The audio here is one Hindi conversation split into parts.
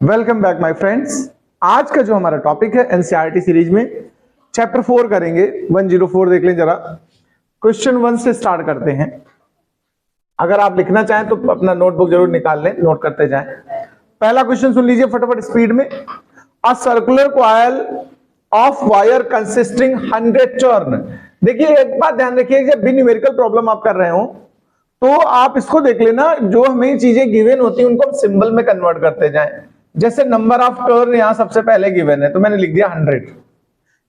Welcome back my friends. आज का जो हमारा टॉपिक है एनसीईआरटी सीरीज में चैप्टर 4 करेंगे। 104 देख लें जरा। क्वेश्चन 1 से स्टार्ट करते हैं। अगर आप लिखना चाहें तो अपना नोटबुक जरूर निकाल लें, नोट करते जाएं। पहला क्वेश्चन सुन लीजिए फटाफट स्पीड में। A circular coil of wire consisting 100 turn. देखिए एक बात ध्यान रखिए, जब भी न्यूमेरिकल प्रॉब्लम आप कर रहे हो तो आप इसको देख लेना, जो हमें चीजें गिवन होती हैं उनको हम सिंबल में कन्वर्ट करते जाएं। जैसे नंबर ऑफ टर्न यहां सबसे पहले गिवन है तो मैंने लिख दिया 100।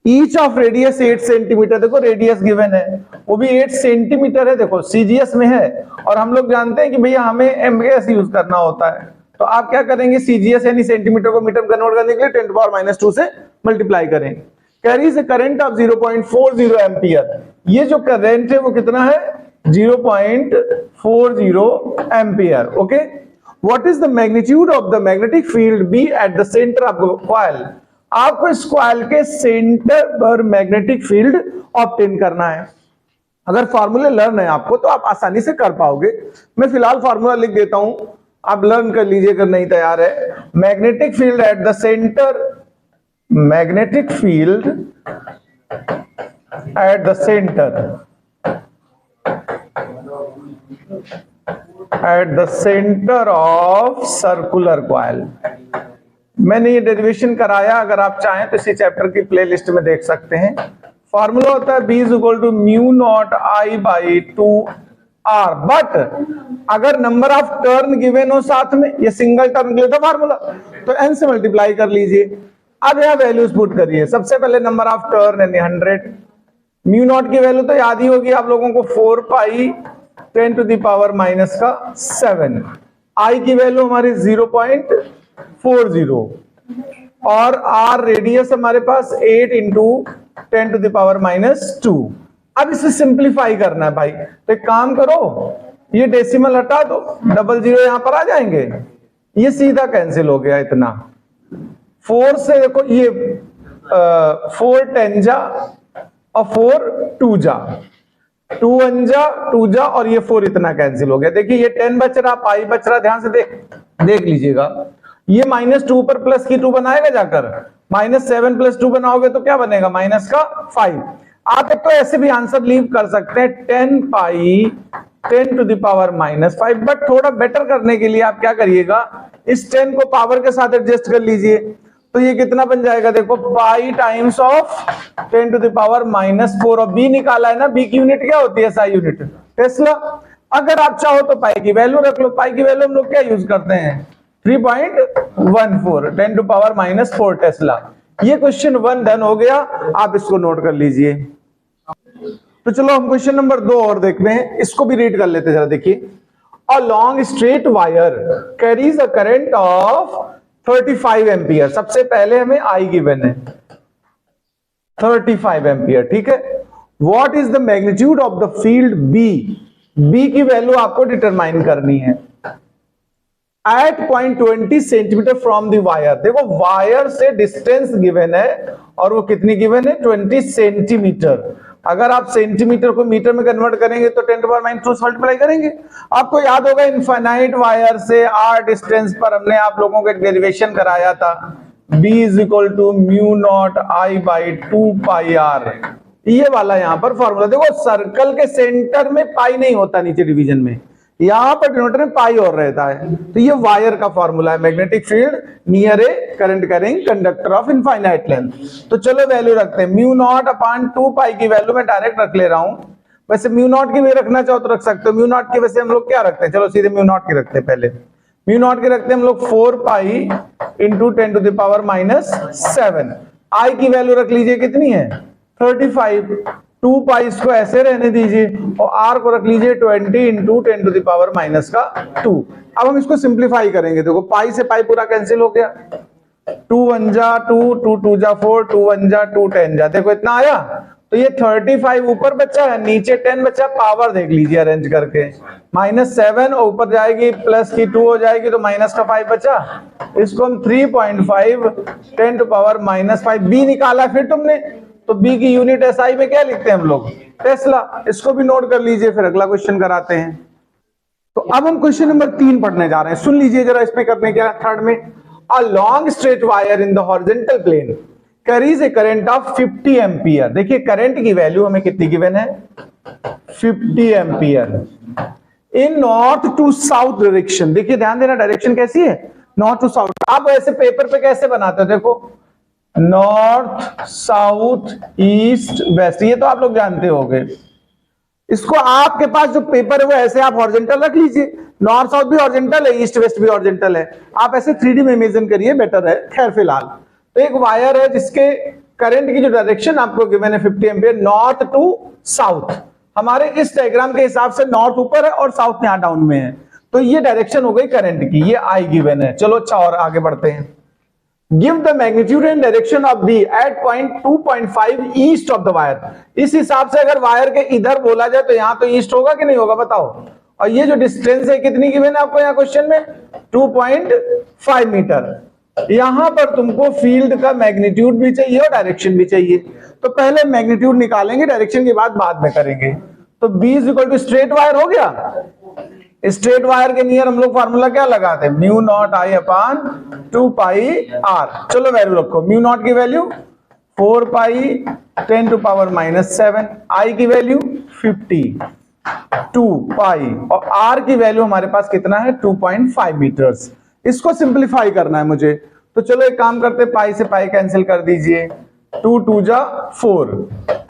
ईच ऑफ रेडियस 8 सेंटीमीटर, देखो रेडियस गिवन है वो भी 8 सेंटीमीटर है, देखो सीजीएस में है। और हम लोग जानते हैं कि भैया हमें एमएस यूज करना होता है, तो आप क्या करेंगे, सीजीएस यानी सेंटीमीटर को मीटर में कन्वर्ट करने के लिए 10⁻² से मल्टीप्लाई करें। Carries a current of 0.40 ampere. ये जो करंट है वो कितना है, 0.40 एम्पियर। Okay, what is the magnitude of the magnetic field B at the centre of the coil. आपको इस कॉइल के सेंटर पर मैग्नेटिक फील्ड ऑब्टेन करना है। अगर फॉर्मूले लर्न है आपको तो आप आसानी से कर पाओगे। मैं फिलहाल फॉर्मूला लिख देता हूं, आप लर्न कर लीजिए अगर नहीं तैयार है। Magnetic field at the centre, magnetic field at the centre, eight the centre of circular coil. मैंने ये डेरिवेशन कराया, अगर आप चाहें तो इसी चैप्टर की प्लेलिस्ट में देख सकते हैं। फॉर्मूला होता है B = μ0I/2R। बट अगर नंबर ऑफ टर्न गिवन हो साथ में, ये सिंगल टर्न के लिए था फॉर्मूला, तो n से मल्टीप्लाई कर लीजिए। अब यहां वैल्यूज पुट करिए। सबसे पहले नंबर ऑफ टर्न यानी 100, μ0 की वैल्यू तो याद ही होगी आप लोगों को, 4π10⁻⁻⁷। I की वैल्यू हमारी 0.40 और R रेडियस हमारे पास 8 × 10⁻²। अब इसे सिंप्लीफाई करना है भाई, तो एक काम करो, ये डेसिमल हटा दो, 00 यहां पर आ जाएंगे, ये सीधा कैंसिल हो गया। इतना 4 से देखो, ये 4 10 जा और 4 2 जा, 2 1 जा 2 जा, और ये 4 इतना कैंसिल हो गया। देखिए ये 10 बच रहा, पाई बच रहा, ध्यान से देख लीजिएगा। ये -2 पर प्लस की 2 बनाएगा जाकर, -7 + 2 बनाओगे तो क्या बनेगा, -5। आप एक तो ऐसे भी आंसर लीव कर सकते हैं 10π 10⁻⁻⁵। बट थोड़ा बेटर करने के लिए आप क्या करिएगा, इस 10 को पावर के साथ एडजस्ट कर लीजिए, तो ये कितना बन जाएगा, देखो पाई टाइम्स ऑफ 10⁻⁻⁴। और बी निकाला है ना, बी की यूनिट क्या होती है, SI यूनिट, टेस्ला। अगर आप चाहो तो पाई की वैल्यू रख लो। पाई की वैल्यू हम लोग क्या यूज करते हैं, 3.14 10⁻⁻⁴ टेस्ला। ये क्वेश्चन 1 डन हो गया, आप इसको नोट कर लीजिए। तो चलो हम क्वेश्चन नंबर 2 और देखते हैं, इसको भी रीड कर लेते हैं जरा। देखिए, अ long straight wire carries a current of 35 ampere. सबसे पहले हमें I गिवन है 35 एम्पियर, ठीक है। What is the magnitude of the field B। B की वैल्यू आपको डिटरमाइन करनी है। At 0.20 centimetre from the wire. देखो वायर से डिस्टेंस गिवन है और वो कितनी गिवन है, 20 सेंटीमीटर। अगर आप सेंटीमीटर को मीटर में कन्वर्ट करेंगे तो 10⁻² से मल्टीप्लाई करेंगे। आपको याद होगा इनफाइनाइट वायर से r डिस्टेंस पर हमने आप लोगों को एक डेरिवेशन कराया था, B = μ0I/2πr। ये वाला यहां पर फॉर्मूला। देखो सर्कल के सेंटर में पाई नहीं होता, नीचे डिवीजन में, यहां पर डिनोमिनेटर में पाई और रहता है। तो ये वायर का फॉर्मूला है, magnetic field near A current carrying conductor of infinite length. तो चलो वैल्यू रखते हैं, μ0/2π की वैल्यू मैं डायरेक्ट रख ले रहा हूं। वैसे μ0 की भी रखना चाहो तो रख सकते हो। μ0 की वैसे हम लोग क्या रखते हैं, चलो सीधे μ0 की रखते हैं। पहले μ0 की रखते हैं हम लोग 4π × 10⁻⁷। I की वैल्यू रख लीजिए, कितनी है, 35। 2π इसको ऐसे रहने दीजिए और r को रख लीजिए 20 × 10⁻⁻²। अब हम इसको सिंप्लीफाई करेंगे। देखो पाई से पाई पूरा कैंसिल हो गया, 2 1 जा 2, 2 2 जा 4, 2 1 जा 2 10 जा, देखो इतना आया। तो ये 35 ऊपर बचा है, नीचे 10 बचा। पावर देख लीजिए अरेंज करके, -7 और ऊपर जाएगी प्लस की 2 हो जाएगी तो माइनस का 5 बचा। इसको हम 3.5 10⁻⁻⁵ B निकाला फिर तुमने, तो B की यूनिट SI में क्या लिखते हैं हम लोग, टेस्ला। इसको भी नोट कर लीजिए, फिर अगला क्वेश्चन कराते हैं। तो अब हम क्वेश्चन नंबर 3 पढ़ने जा रहे हैं, सुन लीजिए जरा इसमें करने क्या। थर्ड में, a long straight wire in the horizontal plane carries a current of 50 ampere. देखिए करंट की वैल्यू हमें कितनी गिवन है, 50 ampere in north to south direction. देखिए ध्यान देना, डायरेक्शन कैसी है, नॉर्थ टू साउथ। आप ऐसे पेपर पे कैसे बनाते हो, देखो नॉर्थ साउथ ईस्ट वेस्ट, ये तो आप लोग जानते होंगे। इसको आपके पास जो पेपर है वो ऐसे आप हॉरिजॉन्टल रख लीजिए, नॉर्थ साउथ भी हॉरिजॉन्टल है, ईस्ट वेस्ट भी हॉरिजॉन्टल है। आप ऐसे 3D में इमेजिन करिए, बेटर है। खैर फिलहाल तो एक वायर है जिसके करंट की जो डायरेक्शन आपको गिवन है 50 एम्पियर नॉर्थ टू साउथ। हमारे इस डायग्राम के हिसाब से नॉर्थ ऊपर है और साउथ यहां डाउन में है, तो ये डायरेक्शन हो गई करंट की, ये आई गिवन है। चलो अच्छा और आगे बढ़ते हैं। Give the magnitude and direction of B at point 2.5 east of the wire. इस हिसाब से अगर वायर के इधर बोला जाए तो यहां तो ईस्ट होगा कि नहीं होगा बताओ। और ये जो डिस्टेंस है कितनी गिवन है आपको यहाँ क्वेश्चन में, 2.5 मीटर। यहां पर तुमको फील्ड का मैग्नीट्यूड भी चाहिए और डायरेक्शन भी चाहिए, तो पहले मैग्नीट्यूड निकालेंगे, डायरेक्शन की बात बाद में करेंगे। तो B is equal to straight wire हो गया। स्ट्रेट वायर के नियर हम लोग फार्मूला क्या लगाते हैं, mu naught I upon 2 pi R. चलो वैल्यू रखो, म्यू नॉट की value 4 pi 10 to power -7, I की वैल्यू 50 2 पाई और आर की वैल्यू हमारे पास कितना है 2.5 मीटर्स। इसको सिंप्लीफाई करना है मुझे, तो चलो एक काम करते, पाई से पाई कैंसिल कर दीजिए, 2 2 जा 4।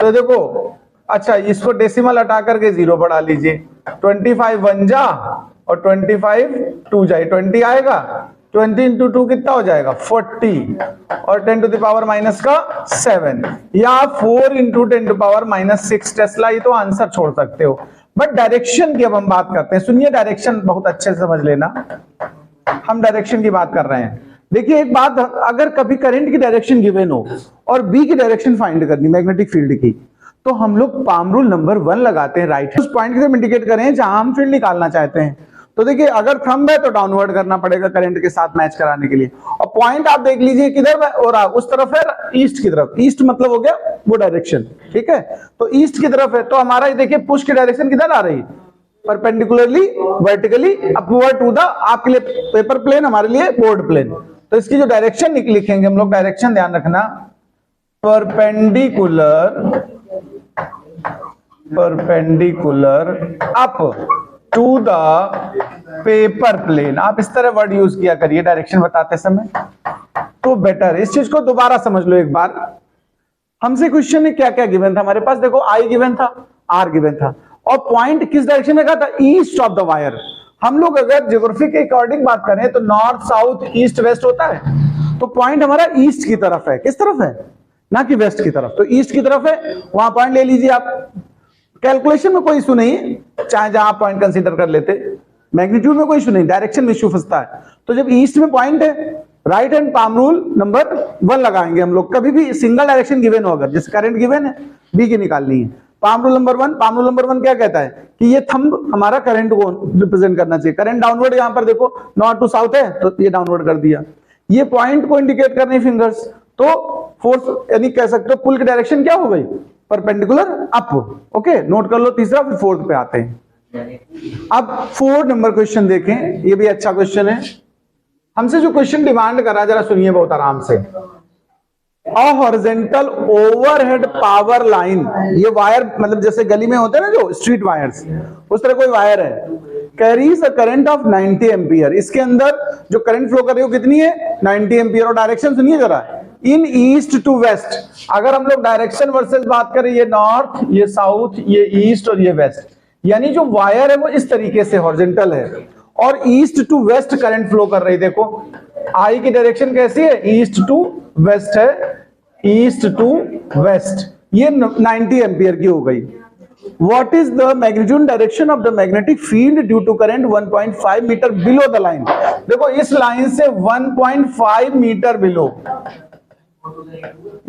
तो देखो अच्छा इसको डेसिमल हटा करके 0 बढ़ा लीजिए, 25 1 जा और 25 2 जाए, 20 आएगा, 20 इंटू 2 कितना हो जाएगा 40 और 10 टू द पावर -7 या 4 इंटू 10 टू पावर -6 टेस्ला। ये तो आंसर छोड़ सकते हो, बट डायरेक्शन की अब हम बात करते हैं। सुनिए डायरेक्शन बहुत अच्छे से समझ लेना, हम डायरेक्शन की बात कर रहे हैं। देखिए एक बात, अगर कभी करंट की डायरेक्शन गिवन हो और बी की डायरेक्शन फाइंड करनी मैग्नेटिक फील्ड की, तो हम लोग पाम रूल नंबर 1 लगाते हैं, राइट उस पॉइंट की तरफ इंडिकेट करें जहां हम फील्ड निकालना चाहते हैं। तो देखिए अगर थंब है तो डाउनवर्ड करना पड़ेगा करंट के साथ मैच कराने के लिए, और पॉइंट आप देख लीजिए किधर हो रहा, उस तरफ है ईस्ट की तरफ, ईस्ट मतलब हो गया वो डायरेक्शन, ठीक है। तो ईस्ट की तरफ है, तो हमारा ये देखिए पुश की डायरेक्शन किधर आ रही है, perpendicularly vertically upward to the, आपके लिए पेपर प्लेन, हमारे लिए बोर्ड प्लेन। तो इसकी जो डायरेक्शन लिखेंगे हम लोग, डायरेक्शन ध्यान रखना, perpendicular up to the paper plane. आप इस तरह वर्ड यूज किया करिए डायरेक्शन बताते समय, तो बेटर। इस चीज को दोबारा समझ लो एक बार। हमसे क्वेश्चन में क्या क्या गिवन था हमारे पास, देखो आई गिवन था, आर गिवन था, और पॉइंट किस डायरेक्शन में कहा था, ईस्ट ऑफ द वायर। हम लोग अगर ज्योग्राफी के अकॉर्डिंग बात करें तो नॉर्थ साउथ ईस्ट वेस्ट होता है, तो पॉइंट हमारा ईस्ट की तरफ है। किस तरफ है, ना कि वेस्ट की तरफ, तो ईस्ट की तरफ है, वहां पॉइंट ले लीजिए आप। कैलकुलेशन में कोई इशू नहीं, चाहे जहां आप पॉइंट कंसीडर कर लेते, मैग्नीट्यूड में कोई इशू नहीं, डायरेक्शन में इशू फंसता है। तो जब ईस्ट में पॉइंट है, right hand palm rule number 1 लगाएंगे हम लोग। कभी भी सिंगल डायरेक्शन गिवन हो, अगर जैसे करंट गिवन है बी की निकालनी है, palm rule number 1, palm rule number 1 क्या कहता है कि ये थंब हमारा करंट को रिप्रेजेंट करना चाहिए। करंट डाउनवर्ड, यहां पर देखो नॉर्थ टू साउथ है तो ये डाउनवर्ड कर दिया, ये पॉइंट को इंडिकेट करने फिंगर्स, तो फोर्स यानी कह सकते हो पुल की डायरेक्शन क्या हो गई, परपेंडिकुलर अप। ओके नोट कर लो, तीसरा फिर फोर्थ पे आते हैं। अब 4 नंबर क्वेश्चन देखें, ये भी अच्छा क्वेश्चन है। हमसे जो क्वेश्चन डिमांड करा जरा सुनिए बहुत आराम से। A horizontal overhead power line, ये वायर मतलब जैसे गली में होते हैं ना जो स्ट्रीट वायर्स, उस तरह कोई वायर है, carries a current of 90 ampere. इसके अंदर जो करंट फ्लो कर रही है कितनी है 90 एम्पियर, और डायरेक्शन सुनिए जरा, इन ईस्ट टू वेस्ट। अगर हम लोग डायरेक्शन वर्सेस बात करें, ये नॉर्थ, ये साउथ, ये ईस्ट और ये वेस्ट, यानी जो वायर है वो इस तरीके से हॉरिजॉन्टल है और east to west current flow कर रही। देखो आई की डायरेक्शन कैसी है, ईस्ट टू वेस्ट है, ईस्ट टू वेस्ट, ये 90 एम्पियर की हो गई। What is the magnitude direction of the magnetic field due to current 1.5 metre below the line? देखो इस लाइन से 1.5 मीटर बिलो,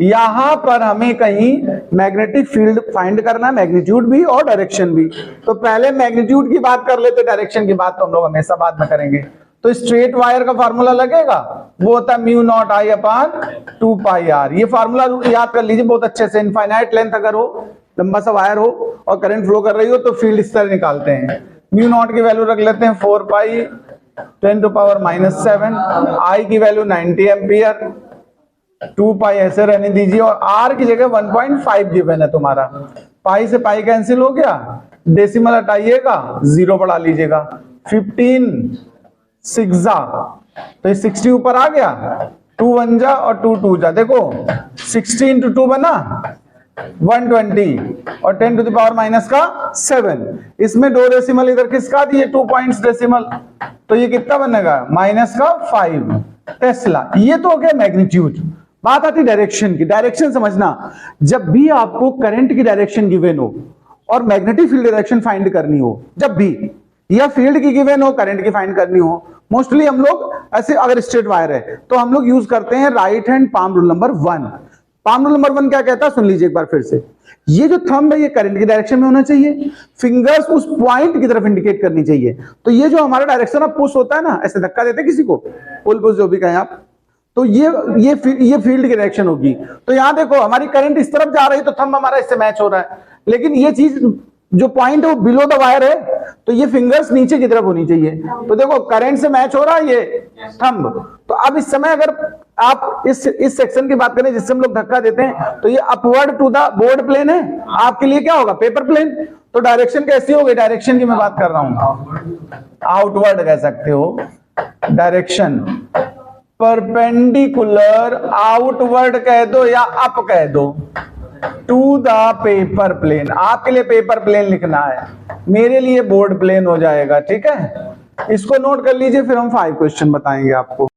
यहां पर हमें कहीं मैग्नेटिक फील्ड फाइंड करना है, मैग्नीट्यूड भी और डायरेक्शन भी। तो पहले मैग्नीट्यूड की बात कर लेते, डायरेक्शन की बात तो हम लोग हमेशा बाद में करेंगे। तो स्ट्रेट वायर का फार्मूला लगेगा, वो होता है mu naught I upon 2 pi R. ये फार्मूला याद कर लीजिए बहुत अच्छे से। इनफाइनाइट लेंथ अगर हो, लंबा सा वायर हो और करंट फ्लो कर रही हो, तो फील्ड इस तरह निकालते हैं। म्यू नॉट की वैल्यू रख लेते हैं 4 पाई 10 to power -7, I की वैल्यू 90 एम्पियर, 2 पाई ऐसे रहने दीजिए और R की जगह 1.5 गिवन है तुम्हारा। पाई से पाई कैंसिल हो गया, डेसिमल हटाइएगा, 0 बढ़ा लीजिएगा, 15 6 तो ये 60 ऊपर आ गया, 2 1 जा और 2 2 जा, देखो 60 into 2 बना 120 और 10 to the power माइनस का 7, इसमें 2 डेसिमल इधर किसका दिए, 2 पॉइंट्स डेसिमल, तो ये कितना बनेगा माइनस का 5 टेस्ला। ये तो हो गया मैग्नीट्यूड। बात आती डायरेक्शन की। डायरेक्शन समझना, जब भी आपको करंट की डायरेक्शन गिवन हो और मैग्नेटिक फील्ड डायरेक्शन फाइंड करनी हो, जब भी या फील्ड की गिवन हो करंट की फाइंड करनी हो, मोस्टली हम लोग ऐसे, अगर स्ट्रेट वायर है तो हम लोग यूज करते हैं right hand palm rule number 1। Palm rule number 1 क्या कहता है, सुन लीजिए एक बार फिर से। ये जो थंब है ये करंट की डायरेक्शन में होना चाहिए, फिंगर्स उस पॉइंट की तरफ इंडिकेट करनी चाहिए। तो ये जो हमारा डायरेक्शन ऑफ पुश होता है ना, ऐसे धक्का देते किसी को, पुल पुश जो भी कहें आप, तो ये फील्ड की डायरेक्शन होगी। तो यहां देखो हमारी करंट इस तरफ जा रही है तो थंब हमारा इससे मैच हो रहा है, लेकिन ये चीज जो पॉइंट है वो बिलो द वायर है, तो ये फिंगर्स नीचे की तरफ होनी चाहिए। तो देखो करंट से मैच हो रहा है ये थंब। तो अब इस समय अगर आप इस सेक्शन की बात करें जिससे हम लोग धक्का देते हैं, तो ये upward to the board plane है, आपके लिए क्या होगा, पेपर प्लेन। तो डायरेक्शन कैसी होगी, डायरेक्शन की मैं बात कर रहा हूं, आउटवर्ड कह सकते हो डायरेक्शन, परपेंडिकुलर आउटवर्ड कह दो या अप कह दो, टू द पेपर प्लेन। आपके लिए पेपर प्लेन लिखना है, मेरे लिए बोर्ड प्लेन हो जाएगा, ठीक है। इसको नोट कर लीजिए, फिर हम 5 क्वेश्चन बताएंगे आपको।